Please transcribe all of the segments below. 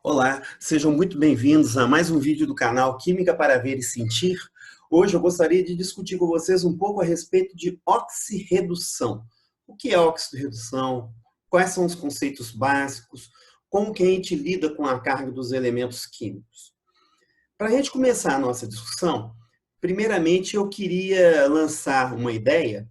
Olá, sejam muito bem-vindos a mais um vídeo do canal Química para Ver e Sentir. Hoje eu gostaria de discutir com vocês um pouco a respeito de oxirredução. O que é oxirredução? Quais são os conceitos básicos? Como que a gente lida com a carga dos elementos químicos? Para a gente começar a nossa discussão, primeiramente eu queria lançar uma ideia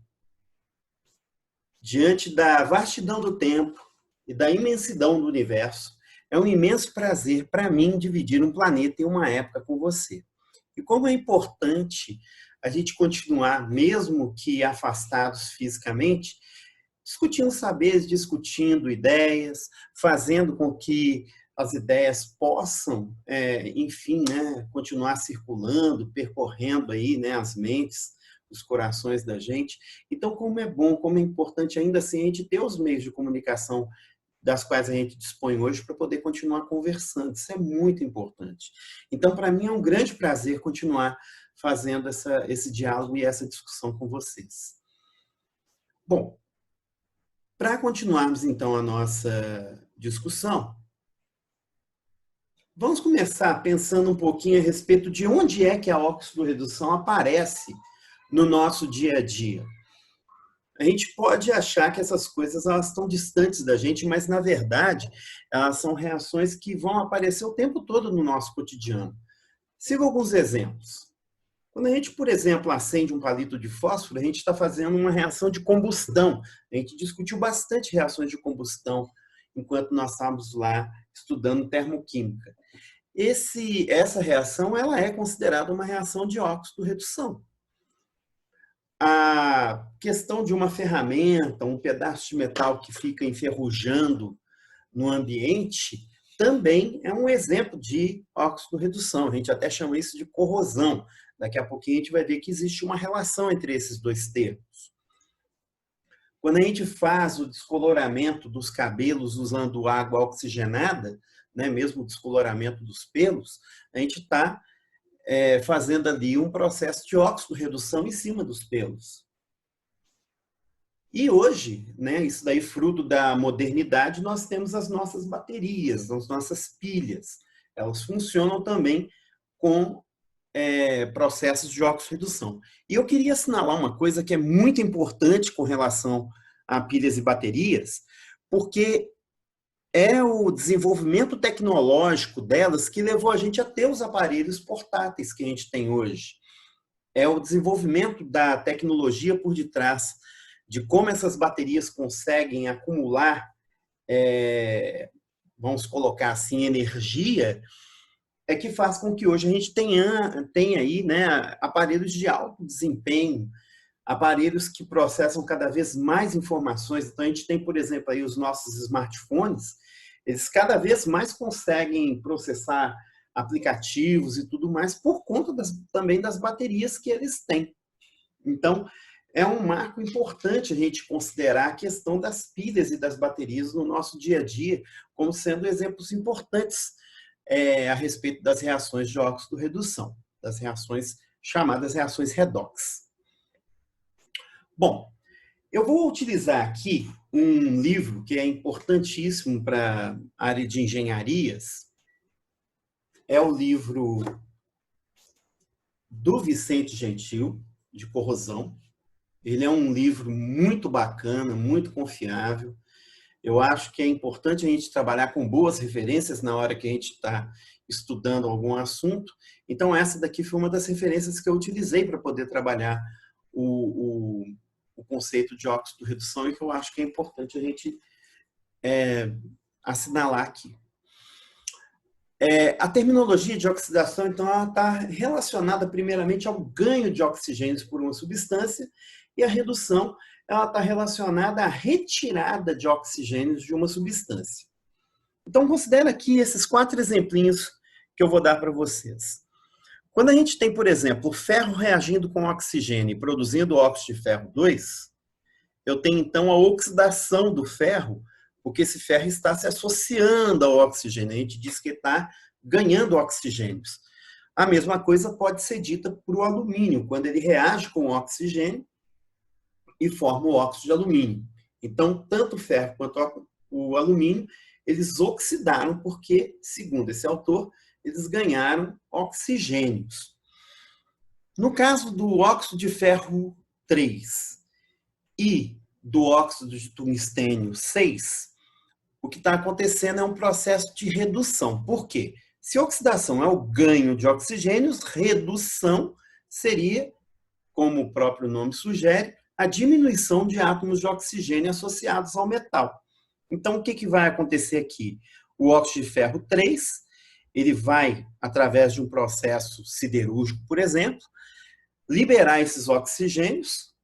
diante da vastidão do tempo e da imensidão do universo. É um imenso prazer para mim dividir um planeta e uma época com você. E como é importante a gente continuar, mesmo que afastados fisicamente, discutindo saberes, discutindo ideias, fazendo com que as ideias possam, enfim, né, continuar circulando, percorrendo aí, né, as mentes, os corações da gente. Então, como é bom, como é importante ainda assim a gente ter os meios de comunicação das quais a gente dispõe hoje para poder continuar conversando. Isso é muito importante. Então, para mim é um grande prazer continuar fazendo esse diálogo e essa discussão com vocês. Bom, para continuarmos então a nossa discussão, vamos começar pensando um pouquinho a respeito de onde é que a oxidorredução aparece no nosso dia a dia. A gente pode achar que essas coisas elas estão distantes da gente, mas na verdade elas são reações que vão aparecer o tempo todo no nosso cotidiano. Siga alguns exemplos. Quando a gente, por exemplo, acende um palito de fósforo, a gente está fazendo uma reação de combustão. A gente discutiu bastante reações de combustão enquanto nós estávamos lá estudando termoquímica. Essa reação ela é considerada uma reação de óxido-redução. A questão de uma ferramenta, um pedaço de metal que fica enferrujando no ambiente, também é um exemplo de óxido-redução. A gente até chama isso de corrosão. Daqui a pouquinho a gente vai ver que existe uma relação entre esses dois termos. Quando a gente faz o descoloramento dos cabelos usando água oxigenada, né, mesmo o descoloramento dos pelos, a gente está fazendo ali um processo de óxido-redução em cima dos pelos. E hoje, né, isso daí fruto da modernidade, nós temos as nossas baterias, as nossas pilhas. Elas funcionam também com processos de oxirredução. E eu queria assinalar uma coisa que é muito importante com relação a pilhas e baterias, porque é o desenvolvimento tecnológico delas que levou a gente a ter os aparelhos portáteis que a gente tem hoje. É o desenvolvimento da tecnologia por detrás de como essas baterias conseguem acumular, vamos colocar assim, energia, é que faz com que hoje a gente tenha aí, né, aparelhos de alto desempenho, aparelhos que processam cada vez mais informações. Então, a gente tem, por exemplo, aí os nossos smartphones, eles cada vez mais conseguem processar aplicativos e tudo mais por conta também das baterias que eles têm. Então, é um marco importante a gente considerar a questão das pilhas e das baterias no nosso dia a dia como sendo exemplos importantes a respeito das reações de óxido-redução, das reações chamadas reações redox. Bom, eu vou utilizar aqui um livro que é importantíssimo para a área de engenharias. É o livro do Vicente Gentil, de corrosão. Ele é um livro muito bacana, muito confiável. Eu acho que é importante a gente trabalhar com boas referências na hora que a gente está estudando algum assunto. Então, essa daqui foi uma das referências que eu utilizei para poder trabalhar o conceito de óxido-redução e que eu acho que é importante a gente assinalar aqui. A terminologia de oxidação, então, ela está relacionada primeiramente ao ganho de oxigênios por uma substância e a redução ela está relacionada à retirada de oxigênios de uma substância. Então, considera aqui esses 4 exemplinhos que eu vou dar para vocês. Quando a gente tem, por exemplo, o ferro reagindo com oxigênio e produzindo óxido de ferro 2, eu tenho, então, a oxidação do ferro, porque esse ferro está se associando ao oxigênio. A gente diz que está ganhando oxigênios. A mesma coisa pode ser dita para o alumínio, quando ele reage com o oxigênio e forma o óxido de alumínio. Então, tanto o ferro quanto o alumínio, eles oxidaram porque, segundo esse autor, eles ganharam oxigênios. No caso do óxido de ferro 3 e do óxido de tungstênio 6, o que está acontecendo é um processo de redução. Por quê? Se oxidação é o ganho de oxigênios, redução seria, como o próprio nome sugere, a diminuição de átomos de oxigênio associados ao metal. Então, o que vai acontecer aqui? O óxido de ferro 3, ele vai, através de um processo siderúrgico, por exemplo, liberar esses oxigênios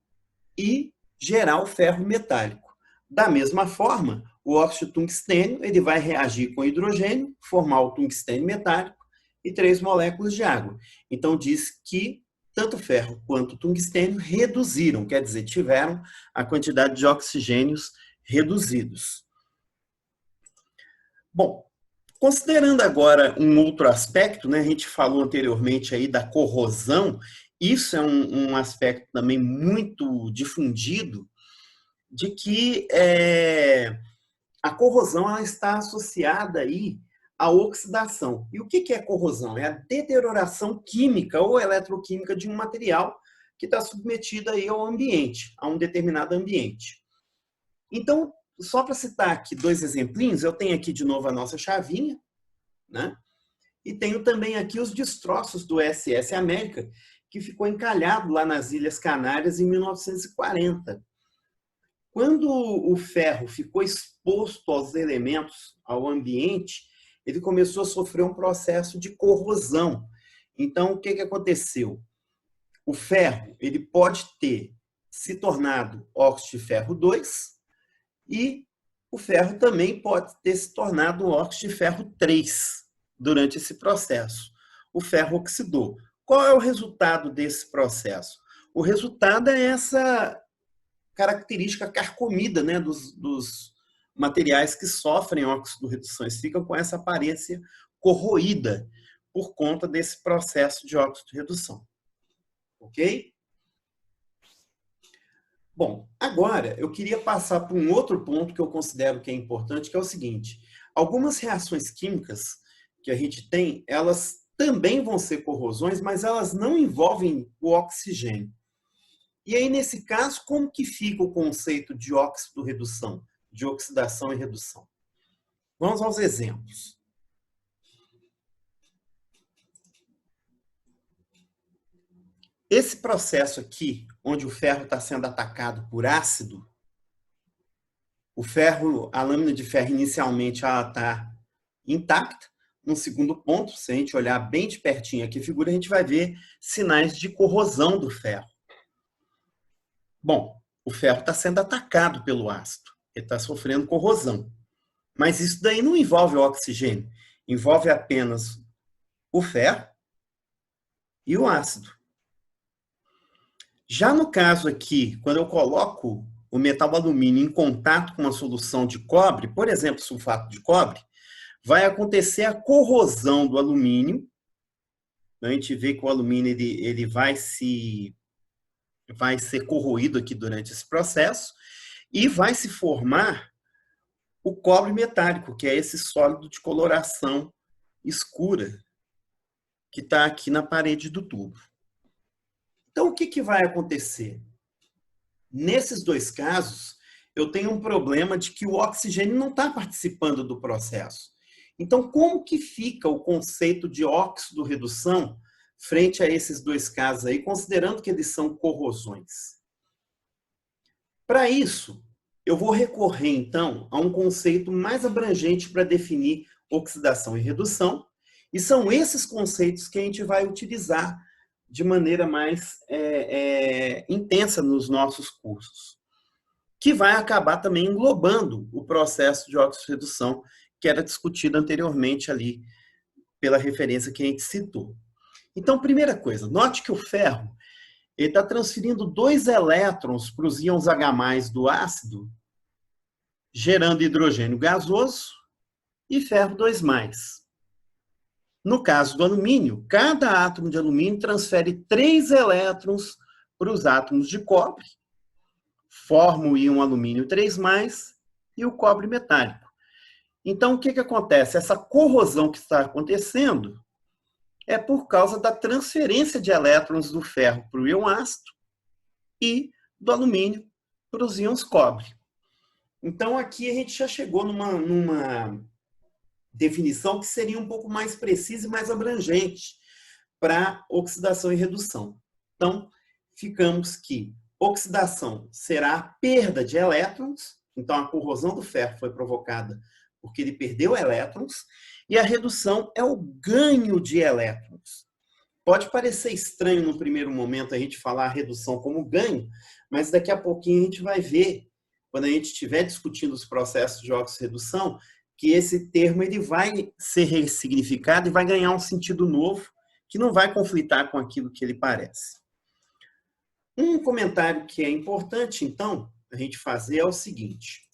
e gerar o ferro metálico. Da mesma forma, o óxido de tungstênio ele vai reagir com hidrogênio, formar o tungstênio metálico e 3 moléculas de água. Então, diz que tanto o ferro quanto o tungstênio reduziram, quer dizer, tiveram a quantidade de oxigênios reduzidos. Bom, considerando agora um outro aspecto, né, a gente falou anteriormente aí da corrosão, isso é um aspecto também muito difundido, de que a corrosão ela está associada aí à oxidação. E o que é corrosão? É a deterioração química ou eletroquímica de um material que está submetido aí ao ambiente, a um determinado ambiente. Então, só para citar aqui 2 exemplinhos, eu tenho aqui de novo a nossa chavinha, né? E tenho também aqui os destroços do SS América, que ficou encalhado lá nas Ilhas Canárias em 1940. Quando o ferro ficou exposto aos elementos, ao ambiente, ele começou a sofrer um processo de corrosão. Então, o que aconteceu? O ferro ele pode ter se tornado óxido de ferro 2 e o ferro também pode ter se tornado óxido de ferro 3 durante esse processo. O ferro oxidou. Qual é o resultado desse processo? O resultado é essa característica carcomida, né, dos materiais que sofrem oxidorreduções, ficam com essa aparência corroída por conta desse processo de oxidorredução. Ok? Bom, agora eu queria passar para um outro ponto que eu considero que é importante, que é o seguinte: algumas reações químicas que a gente tem, elas também vão ser corrosões, mas elas não envolvem o oxigênio. E aí, nesse caso, como que fica o conceito de óxido-redução, de oxidação e redução? Vamos aos exemplos. Esse processo aqui, onde o ferro está sendo atacado por ácido, a lâmina de ferro inicialmente ela está intacta. No segundo ponto, se a gente olhar bem de pertinho aqui a figura, a gente vai ver sinais de corrosão do ferro. Bom, o ferro está sendo atacado pelo ácido, ele está sofrendo corrosão. Mas isso daí não envolve o oxigênio, envolve apenas o ferro e o ácido. Já no caso aqui, quando eu coloco o metal alumínio em contato com uma solução de cobre, por exemplo, sulfato de cobre, vai acontecer a corrosão do alumínio. A gente vê que o alumínio ele vai ser corroído aqui durante esse processo e vai se formar o cobre metálico, que é esse sólido de coloração escura que está aqui na parede do tubo. Então, o que vai acontecer? Nesses 2 casos, eu tenho um problema de que o oxigênio não está participando do processo. Então, como que fica o conceito de óxido-redução frente a esses 2 casos aí, considerando que eles são corrosões? Para isso, eu vou recorrer, então, a um conceito mais abrangente para definir oxidação e redução, e são esses conceitos que a gente vai utilizar de maneira mais intensa nos nossos cursos, que vai acabar também englobando o processo de oxidorredução que era discutido anteriormente ali pela referência que a gente citou. Então, primeira coisa, note que o ferro ele está transferindo 2 elétrons para os íons H+ do ácido, gerando hidrogênio gasoso e ferro 2+. No caso do alumínio, cada átomo de alumínio transfere 3 elétrons para os átomos de cobre, forma o íon alumínio 3+, e o cobre metálico. Então, o que acontece? Essa corrosão que está acontecendo é por causa da transferência de elétrons do ferro para o íon ácido e do alumínio para os íons cobre. Então, aqui a gente já chegou numa definição que seria um pouco mais precisa e mais abrangente para oxidação e redução. Então, ficamos que oxidação será a perda de elétrons, então a corrosão do ferro foi provocada porque ele perdeu elétrons, e a redução é o ganho de elétrons. Pode parecer estranho no primeiro momento a gente falar a redução como ganho, mas daqui a pouquinho a gente vai ver, quando a gente estiver discutindo os processos de oxirredução, que esse termo ele vai ser ressignificado e vai ganhar um sentido novo, que não vai conflitar com aquilo que ele parece. Um comentário que é importante, então, a gente fazer é o seguinte.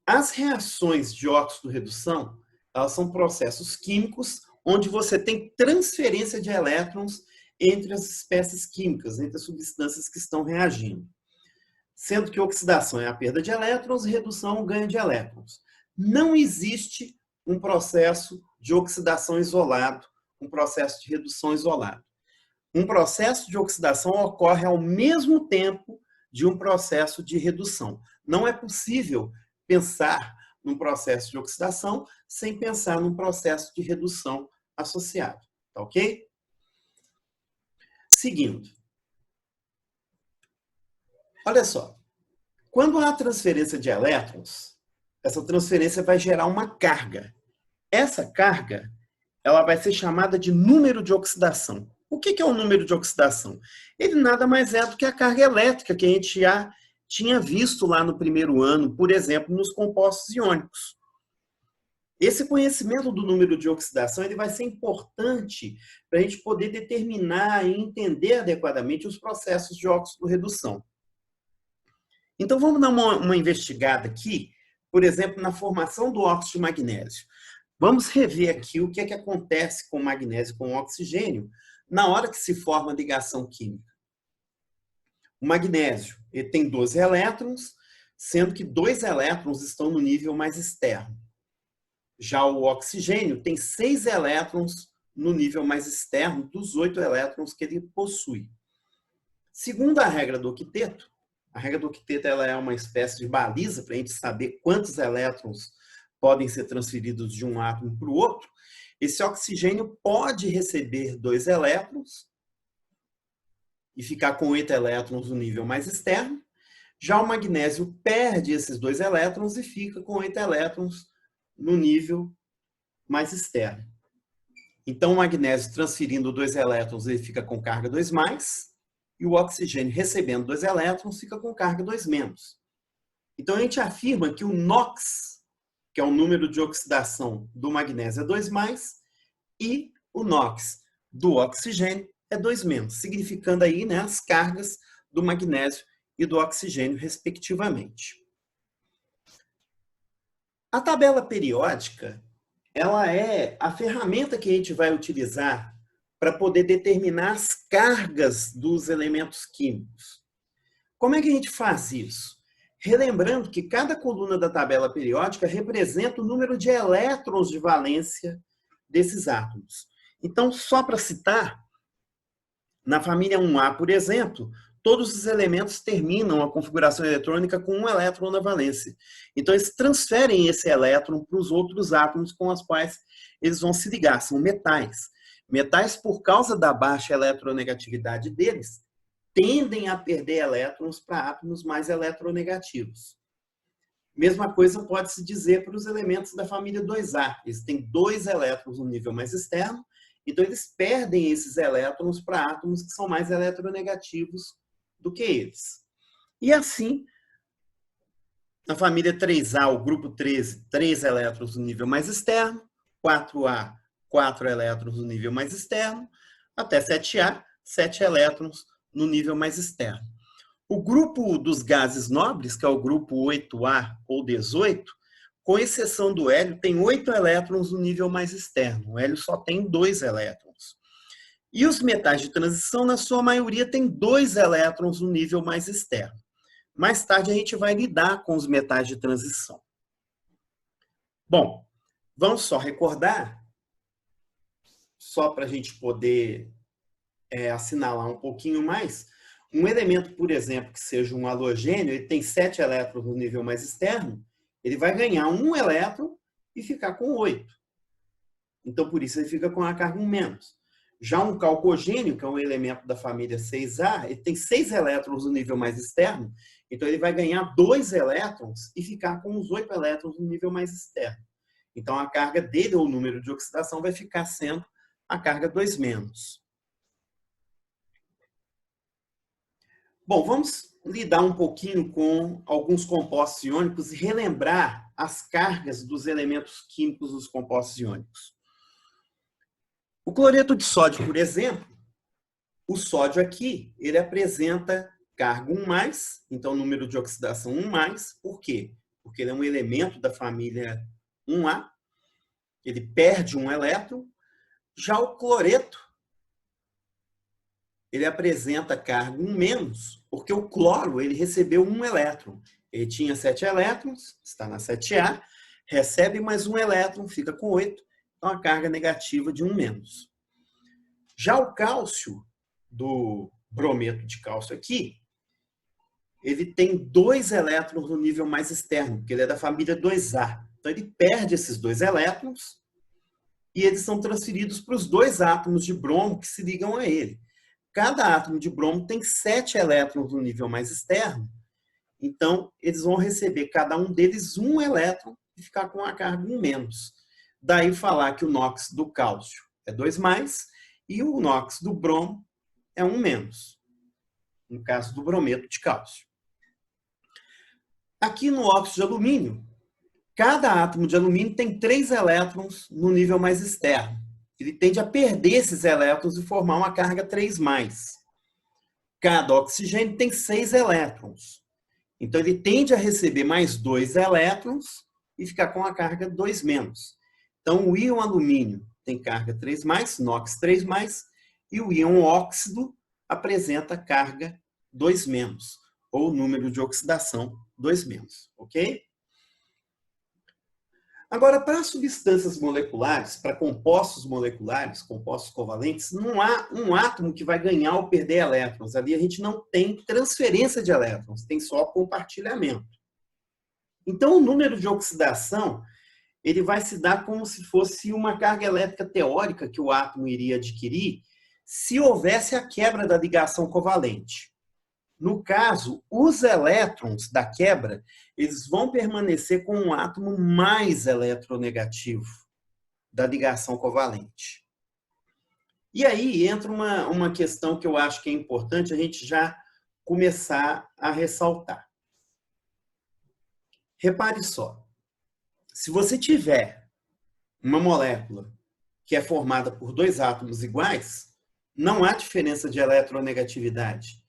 As reações de óxido-redução, elas são processos químicos onde você tem transferência de elétrons entre as espécies químicas, entre as substâncias que estão reagindo. Sendo que oxidação é a perda de elétrons e redução é o ganho de elétrons. Não existe um processo de oxidação isolado, um processo de redução isolado. Um processo de oxidação ocorre ao mesmo tempo de um processo de redução. Não é possível pensar num processo de oxidação sem pensar num processo de redução associado. Tá ok? Seguindo. Olha só. Quando há transferência de elétrons, essa transferência vai gerar uma carga. Essa carga, ela vai ser chamada de número de oxidação. O que é o número de oxidação? Ele nada mais é do que a carga elétrica que a gente já tinha visto lá no primeiro ano, por exemplo, nos compostos iônicos. Esse conhecimento do número de oxidação ele vai ser importante para a gente poder determinar e entender adequadamente os processos de óxido-redução. Então, vamos dar uma investigada aqui, por exemplo, na formação do óxido de magnésio. Vamos rever aqui o que é que acontece com o magnésio com o oxigênio na hora que se forma a ligação química. O magnésio ele tem 12 elétrons, sendo que 2 elétrons estão no nível mais externo. Já o oxigênio tem 6 elétrons no nível mais externo dos 8 elétrons que ele possui. Segundo a regra do octeto, a regra do octeto ela é uma espécie de baliza para a gente saber quantos elétrons podem ser transferidos de um átomo para o outro. Esse oxigênio pode receber 2 elétrons e ficar com 8 elétrons no nível mais externo. Já o magnésio perde esses 2 elétrons e fica com 8 elétrons no nível mais externo. Então, o magnésio transferindo 2 elétrons, ele fica com carga 2+, e o oxigênio recebendo 2 elétrons fica com carga 2-. Então, a gente afirma que o NOx, que é o número de oxidação do magnésio, é 2+, e o NOx do oxigênio é 2-, significando aí, né, as cargas do magnésio e do oxigênio, respectivamente. A tabela periódica, ela é a ferramenta que a gente vai utilizar para poder determinar as cargas dos elementos químicos. Como é que a gente faz isso? Relembrando que cada coluna da tabela periódica representa o número de elétrons de valência desses átomos. Então, só para citar, na família 1A, por exemplo, todos os elementos terminam a configuração eletrônica com um elétron na valência. Então, eles transferem esse elétron para os outros átomos com os quais eles vão se ligar, são metais. Metais, por causa da baixa eletronegatividade deles, tendem a perder elétrons para átomos mais eletronegativos. Mesma coisa pode-se dizer para os elementos da família 2A. Eles têm 2 elétrons no nível mais externo, então eles perdem esses elétrons para átomos que são mais eletronegativos do que eles. E assim, na família 3A, o grupo 13, 3 elétrons no nível mais externo, 4A, 4 elétrons no nível mais externo, até 7A, 7 elétrons no nível mais externo. O grupo dos gases nobres, que é o grupo 8A ou 18, com exceção do hélio, tem 8 elétrons no nível mais externo. O hélio só tem 2 elétrons. E os metais de transição, na sua maioria, têm 2 elétrons no nível mais externo. Mais tarde, a gente vai lidar com os metais de transição. Bom, vamos só recordar, só para a gente poder assinalar um pouquinho mais. Um elemento, por exemplo, que seja um halogênio, ele tem 7 elétrons no nível mais externo, ele vai ganhar um elétron e ficar com 8. Então, por isso, ele fica com a carga 1 menos. Já um calcogênio, que é um elemento da família 6A, ele tem 6 elétrons no nível mais externo, então ele vai ganhar 2 elétrons e ficar com os 8 elétrons no nível mais externo. Então, a carga dele, ou o número de oxidação, vai ficar sendo a carga 2 menos. Bom, vamos lidar um pouquinho com alguns compostos iônicos e relembrar as cargas dos elementos químicos dos compostos iônicos. O cloreto de sódio, por exemplo, o sódio aqui, ele apresenta carga 1+, então número de oxidação 1+. Por quê? Porque ele é um elemento da família 1A, ele perde um elétron. Já o cloreto, ele apresenta carga 1-, porque o cloro ele recebeu um elétron. Ele tinha 7 elétrons, está na 7A, recebe mais um elétron, fica com 8, então a carga negativa de 1-. Já o cálcio, do brometo de cálcio aqui, ele tem 2 elétrons no nível mais externo, porque ele é da família 2A. Então ele perde esses 2 elétrons e eles são transferidos para os 2 átomos de bromo que se ligam a ele. Cada átomo de bromo tem 7 elétrons no nível mais externo, então eles vão receber cada um deles um elétron e ficar com a carga 1-. Daí falar que o NOx do cálcio é 2+, e o NOx do bromo é 1-, no caso do brometo de cálcio. Aqui no óxido de alumínio, cada átomo de alumínio tem 3 elétrons no nível mais externo. Ele tende a perder esses elétrons e formar uma carga 3+. Cada oxigênio tem 6 elétrons. Então, ele tende a receber mais 2 elétrons e ficar com a carga 2-. Então, o íon alumínio tem carga 3+, NOx 3+, e o íon óxido apresenta carga 2-, ou número de oxidação 2-, ok? Agora, para substâncias moleculares, para compostos moleculares, compostos covalentes, não há um átomo que vai ganhar ou perder elétrons. Ali a gente não tem transferência de elétrons, tem só compartilhamento. Então, o número de oxidação ele vai se dar como se fosse uma carga elétrica teórica que o átomo iria adquirir se houvesse a quebra da ligação covalente. No caso, os elétrons da quebra, eles vão permanecer com um átomo mais eletronegativo da ligação covalente. E aí entra uma questão que eu acho que é importante a gente já começar a ressaltar. Repare só, se você tiver uma molécula que é formada por 2 átomos iguais, não há diferença de eletronegatividade.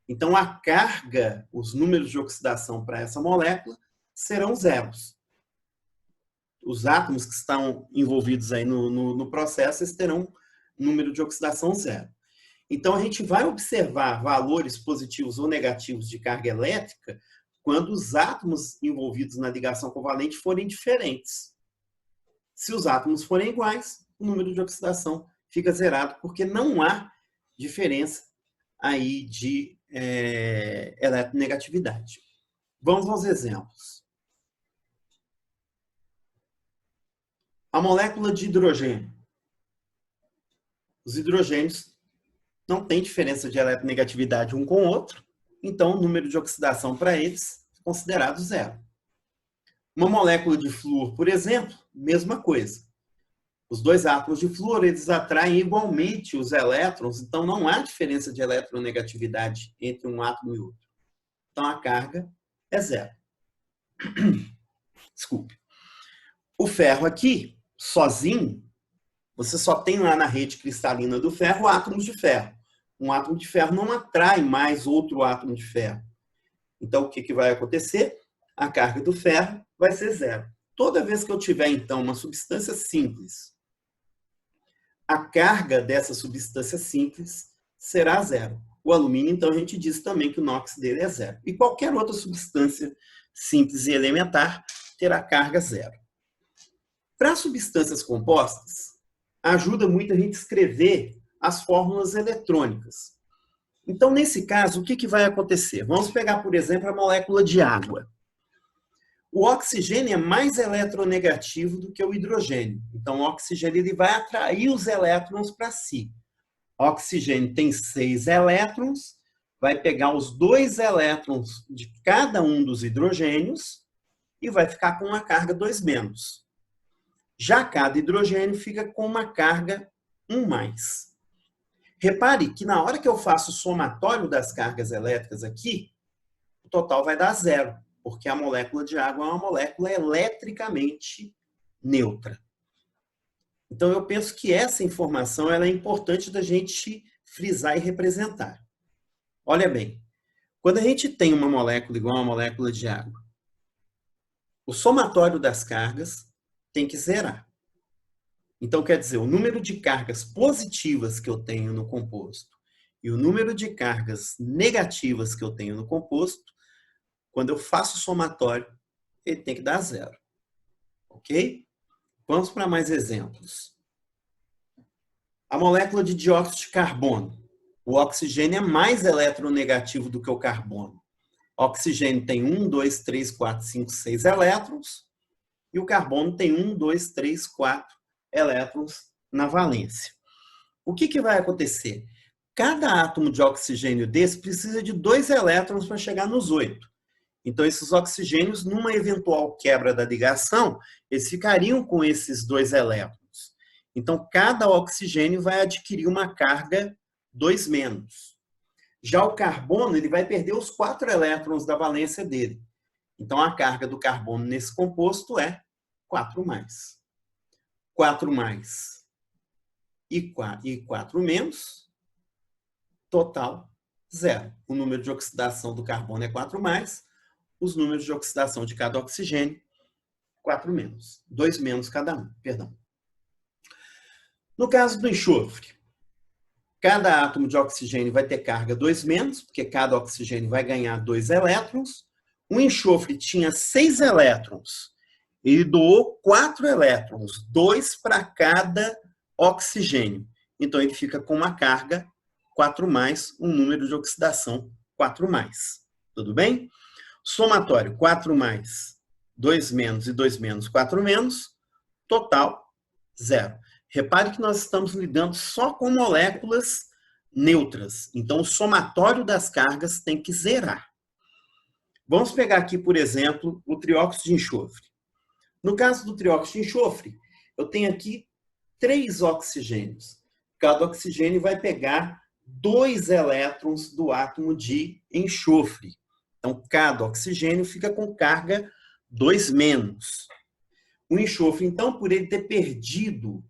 Então, a carga, os números de oxidação para essa molécula serão zeros. Os átomos que estão envolvidos aí no processo, eles terão número de oxidação zero. Então, a gente vai observar valores positivos ou negativos de carga elétrica quando os átomos envolvidos na ligação covalente forem diferentes. Se os átomos forem iguais, o número de oxidação fica zerado, porque não há diferença aí de eletronegatividade. Vamos aos exemplos. A molécula de hidrogênio. Os hidrogênios não têm diferença de eletronegatividade um com o outro, então o número de oxidação para eles é considerado zero. Uma molécula de flúor, por exemplo, mesma coisa. Os 2 átomos de flúor, eles atraem igualmente os elétrons, então não há diferença de eletronegatividade entre um átomo e outro. Então a carga é zero. Desculpe. O ferro aqui, sozinho, você só tem lá na rede cristalina do ferro átomos de ferro. Um átomo de ferro não atrai mais outro átomo de ferro. Então o que vai acontecer? A carga do ferro vai ser zero. Toda vez que eu tiver, então, uma substância simples, a carga dessa substância simples será zero. O alumínio, então, a gente diz também que o NOx dele é zero. E qualquer outra substância simples e elementar terá carga zero. Para substâncias compostas, ajuda muito a gente escrever as fórmulas eletrônicas. Então, nesse caso, o que vai acontecer? Vamos pegar, por exemplo, a molécula de água. O oxigênio é mais eletronegativo do que o hidrogênio. Então, o oxigênio ele vai atrair os elétrons para si. O oxigênio tem 6 elétrons, vai pegar os 2 elétrons de cada um dos hidrogênios e vai ficar com uma carga 2-. Já cada hidrogênio fica com uma carga 1-. Repare que na hora que eu faço o somatório das cargas elétricas aqui, o total vai dar 0, porque a molécula de água é uma molécula eletricamente neutra. Então, eu penso que essa informação ela é importante da gente frisar e representar. Olha bem, quando a gente tem uma molécula igual a uma molécula de água, o somatório das cargas tem que zerar. Então, quer dizer, o número de cargas positivas que eu tenho no composto e o número de cargas negativas que eu tenho no composto, quando eu faço o somatório, ele tem que dar 0. Ok? Vamos para mais exemplos. A molécula de dióxido de carbono. O oxigênio é mais eletronegativo do que o carbono. O oxigênio tem 1, 2, 3, 4, 5, 6 elétrons e o carbono tem 1, 2, 3, 4 elétrons na valência. O que vai acontecer? Cada átomo de oxigênio desse precisa de 2 elétrons para chegar nos 8. Então, esses oxigênios, numa eventual quebra da ligação, eles ficariam com esses 2 elétrons. Então, cada oxigênio vai adquirir uma carga 2-. Já o carbono, ele vai perder os 4 elétrons da valência dele. Então, a carga do carbono nesse composto é 4-. 4+ e 4-, total 0. O número de oxidação do carbono é 4+, os números de oxidação de cada oxigênio, 4-. 2- cada um, perdão. No caso do enxofre, cada átomo de oxigênio vai ter carga 2-, porque cada oxigênio vai ganhar 2 elétrons. O enxofre tinha 6 elétrons. Ele doou 4 elétrons, 2 para cada oxigênio. Então, ele fica com uma carga 4+, um número de oxidação 4+. Tudo bem? Somatório 4+, 2- e 2-, 4-, total 0. Repare que nós estamos lidando só com moléculas neutras. Então, o somatório das cargas tem que zerar. Vamos pegar aqui, por exemplo, o trióxido de enxofre. No caso do trióxido de enxofre, eu tenho aqui 3 oxigênios. Cada oxigênio vai pegar 2 elétrons do átomo de enxofre. Então, cada oxigênio fica com carga 2-. O enxofre, então, por ele ter perdido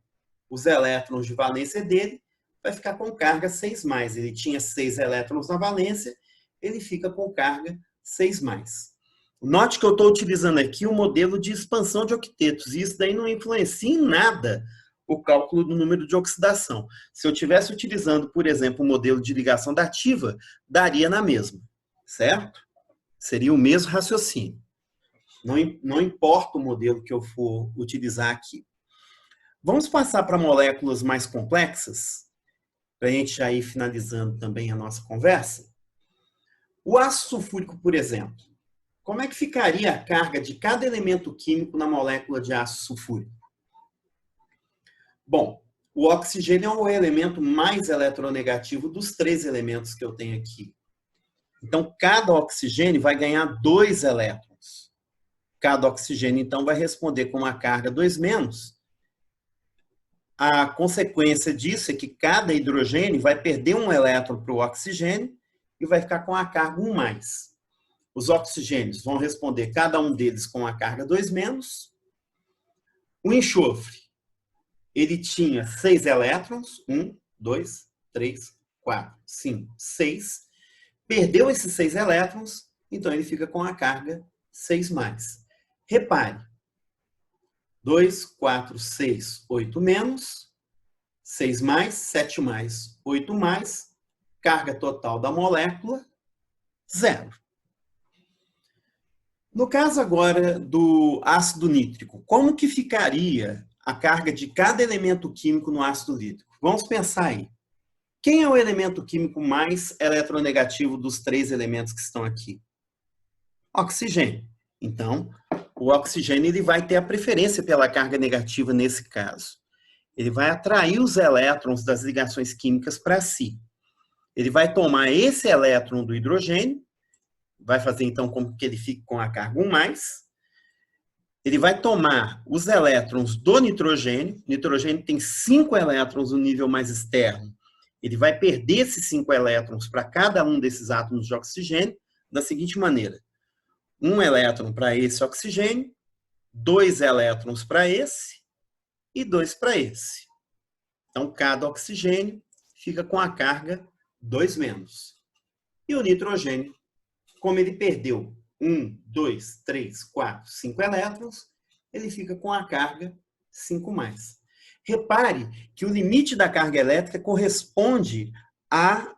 os elétrons de valência dele, vai ficar com carga 6+. Ele tinha 6 elétrons na valência, ele fica com carga 6+. Note que eu estou utilizando aqui o modelo de expansão de octetos, e isso daí não influencia em nada o cálculo do número de oxidação. Se eu estivesse utilizando, por exemplo, o modelo de ligação dativa, daria na mesma, certo? Seria o mesmo raciocínio. Não importa o modelo que eu for utilizar aqui. Vamos passar para moléculas mais complexas, para a gente já ir finalizando também a nossa conversa. O ácido sulfúrico, por exemplo. Como é que ficaria a carga de cada elemento químico na molécula de ácido sulfúrico? Bom, o oxigênio é o elemento mais eletronegativo dos 3 elementos que eu tenho aqui. Então, cada oxigênio vai ganhar 2 elétrons. Cada oxigênio, então, vai responder com uma carga 2-. A consequência disso é que cada hidrogênio vai perder um elétron para o oxigênio e vai ficar com a carga 1+. Os oxigênios vão responder, cada um deles, com a carga 2-. O enxofre, ele tinha 6 elétrons, 1, 2, 3, 4, 5, 6. Perdeu esses 6 elétrons, então ele fica com a carga 6+. Repare, 2, 4, 6, 8-, 6+, 7+, 8+, carga total da molécula, 0. No caso agora do ácido nítrico, como que ficaria a carga de cada elemento químico no ácido nítrico? Vamos pensar aí. Quem é o elemento químico mais eletronegativo dos três elementos que estão aqui? Oxigênio. Então, o oxigênio ele vai ter a preferência pela carga negativa nesse caso. Ele vai atrair os elétrons das ligações químicas para si. Ele vai tomar esse elétron do hidrogênio, vai fazer então com que ele fique com a carga 1+. Ele vai tomar os elétrons do nitrogênio. O nitrogênio tem 5 elétrons no nível mais externo. Ele vai perder esses 5 elétrons para cada um desses átomos de oxigênio da seguinte maneira: 1 elétron para esse oxigênio, 2 elétrons para esse e 2 para esse. Então, cada oxigênio fica com a carga 2-. E o nitrogênio, como ele perdeu 1, 2, 3, 4, 5 elétrons, ele fica com a carga 5+. Repare que o limite da carga elétrica corresponde à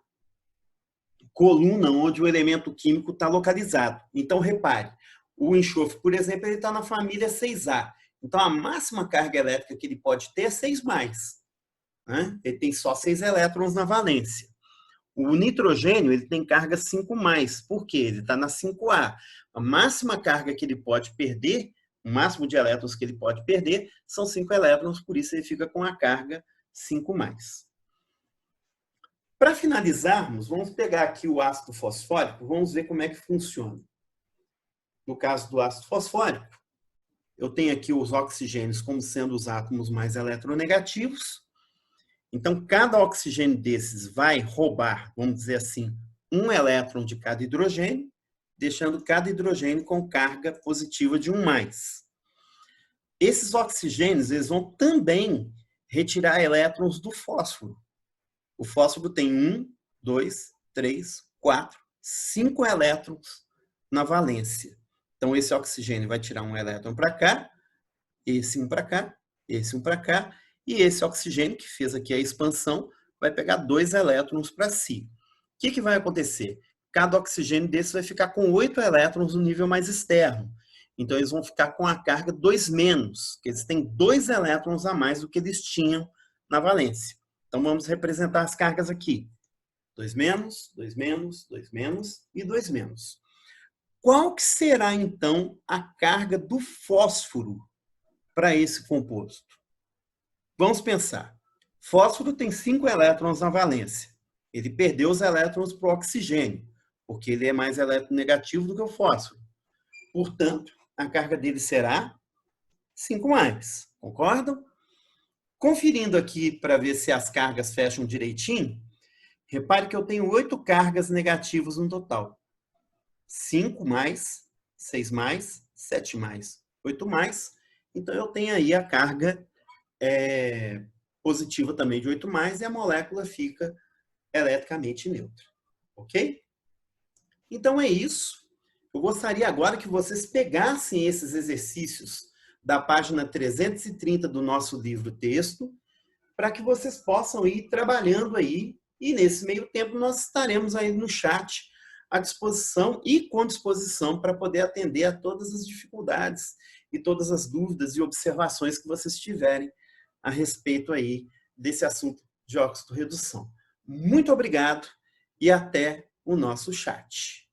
coluna onde o elemento químico está localizado. Então, repare, o enxofre, por exemplo, ele está na família 6A. Então, a máxima carga elétrica que ele pode ter é 6+. Né? Ele tem só 6 elétrons na valência. O nitrogênio ele tem carga 5+. Por quê? Ele está na 5A. A máxima carga que ele pode perder, o máximo de elétrons que ele pode perder, são 5 elétrons, por isso ele fica com a carga 5+. Para finalizarmos, vamos pegar aqui o ácido fosfórico, vamos ver como é que funciona. No caso do ácido fosfórico, eu tenho aqui os oxigênios como sendo os átomos mais eletronegativos. Então, cada oxigênio desses vai roubar, vamos dizer assim, 1 elétron de cada hidrogênio, deixando cada hidrogênio com carga positiva de 1+. Esses oxigênios eles vão também retirar elétrons do fósforo. O fósforo tem 1, 2, 3, 4, 5 elétrons na valência. Então, esse oxigênio vai tirar um elétron para cá, esse um para cá, esse um para cá, e esse oxigênio, que fez aqui a expansão, vai pegar 2 elétrons para si. O que vai acontecer? Cada oxigênio desse vai ficar com 8 elétrons no nível mais externo. Então, eles vão ficar com a carga 2-, que eles têm 2 elétrons a mais do que eles tinham na valência. Então, vamos representar as cargas aqui. 2-, 2-, 2- e 2-. Qual que será, então, a carga do fósforo para esse composto? Vamos pensar. Fósforo tem 5 elétrons na valência. Ele perdeu os elétrons para o oxigênio, porque ele é mais eletronegativo do que o fósforo. Portanto, a carga dele será 5+. Concordam? Conferindo aqui para ver se as cargas fecham direitinho, repare que eu tenho 8 cargas negativas no total. 5+, 6+, 7+, 8+. Então, eu tenho aí a carga positiva também de 8+, e a molécula fica eletricamente neutra. Ok? Então, é isso. Eu gostaria agora que vocês pegassem esses exercícios da página 330 do nosso livro-texto, para que vocês possam ir trabalhando aí, e nesse meio tempo nós estaremos aí no chat à disposição e com disposição para poder atender a todas as dificuldades e todas as dúvidas e observações que vocês tiverem a respeito aí desse assunto de óxido-redução. Muito obrigado e até o nosso chat.